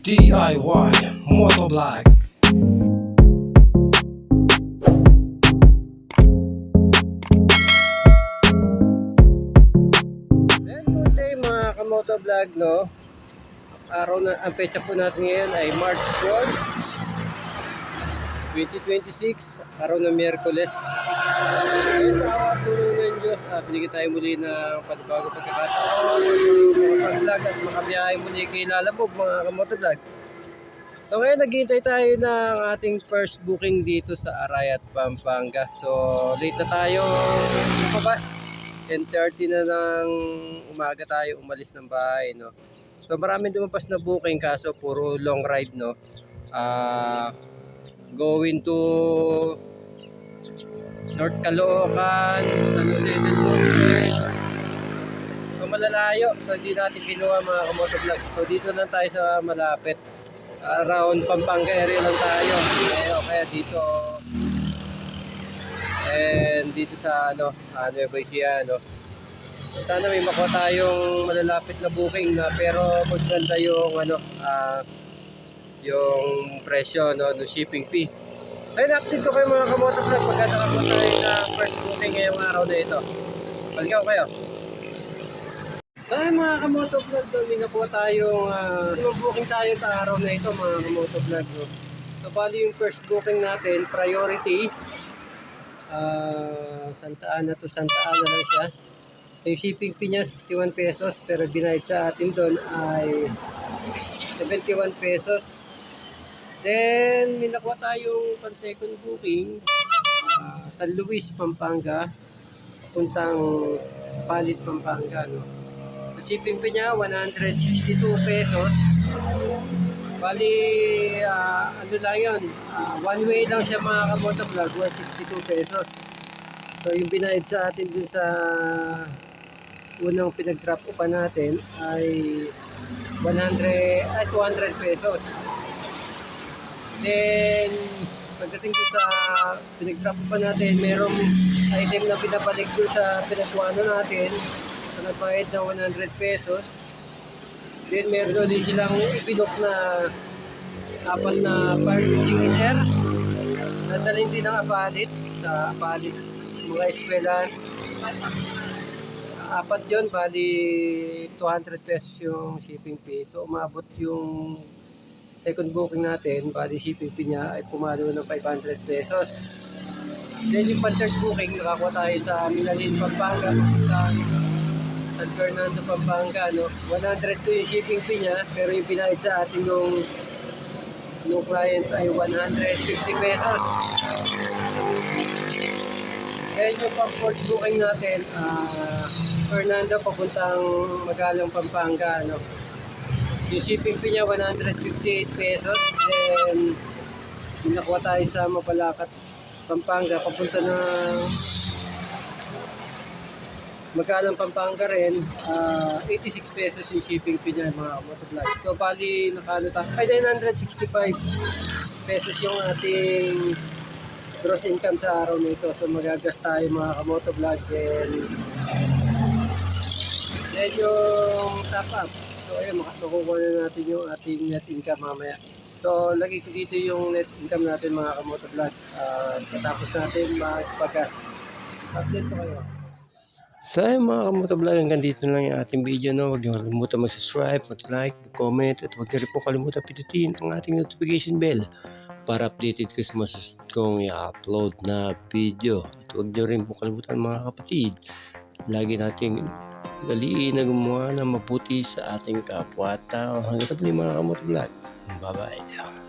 DIY Motovlog. Good day mga kamotovlog, no? Araw na, ang petsa po natin ngayon ay March 12, 2026, araw na Miyerkules. Ngayon sa awa po ng Diyos, binigyan tayo muli ng panibagong pagkakataon, makapag-vlog at makabiyahe muli kay Lalabog mga kamotovlog. So ngayon naghihintay tayo ng ating first booking dito sa Arayat, Pampanga. So late na tayo lumabas. 10:30 na ng umaga tayo umalis ng bahay, no. So maraming lumabas na booking kaso puro long ride, no. Going to North Caloocan, San Jose del Monte. So malalayo. So hindi natin kinuha mga kamotovlog. So dito lang tayo sa malapit. Around Pampanga area lang tayo. Kaya dito and dito sa Nueva Ecija, no. Sana may makuha tayong malalapit na booking na pero maganda yung yung presyo, no, no shipping fee. Ayun, update ko kayo mga kamotovlog pagka nakakuha tayo na first booking ngayong araw na ito. Balikan ko kayo. So ayun mga kamotovlog, may nakuha tayong booking tayo sa araw na ito mga kamotovlog, no. So bali yung first booking natin, priority Santa Ana to Santa Ana lang siya. Yung shipping fee niya 61 pesos pero binayad sa atin doon ay 71 pesos. Then may nakuha tayong pan second booking San Luis, Pampanga puntang Palit, Pampanga, no. Yung shipping fee niya 162 pesos. Bali lang yun, one way lang siya mga kamotovlog, 162 pesos. So yung binayad sa atin dun sa unang pinag-drop upan natin ay 200 pesos. Then pagdating dun sa pinag-drop upan natin, merong item na pinabalik dun sa pinagkuano natin na nagbayad ng 100 pesos. Then meron din silang ipinok na apat na fire extinguisher. Nadalhin din ng Apalit sa Apalit mga eskwelahan. Apat yun, bali 200 pesos yung shipping fee. So umabot yung second booking natin, bali shipping fee niya ay pumalo ng 500 pesos. Then yung third booking, nakakuha tayo sa Minalin, Pampanga, sa San Fernando, Pampanga, no. 102 yung shipping fee niya, pero yung pinahid sa atin yung client ay 150 pesos. Then yung pang-fourth booking natin, Fernando papuntang Magalang, Pampanga, no. Yung shipping fee niya 158 pesos. Then nakuha tayo sa Mapalacat, Pampanga, papunta ng Magalang, Pampanga rin, 86 pesos yung shipping fee niya mga motovlog. So bali nakano tayo ay 965 pesos yung ating gross income sa araw na ito. So magagas tayo mga kamotovlog. Then yung top up, so ayun, makukuha na natin yung ating net income mamaya. So lagi ko dito yung net income natin mga kamotovlog. Katapos natin magpagas. Update ko kayo. So ayun mga kamotovlog, hanggang dito lang yung ating video, no. Huwag niyo kalimutan mag-subscribe, mag-like, mag-comment, at huwag niyo rin po kalimutan pindutin ang ating notification bell para updated kayo sa masusunod kong i-upload na video. At huwag niyo rin po kalimutan mga kapatid, lagi nating galiin na gumawa ng mabuti sa ating kapwa-tao. Hanggang sa muli mga kamotovlog. Bye-bye.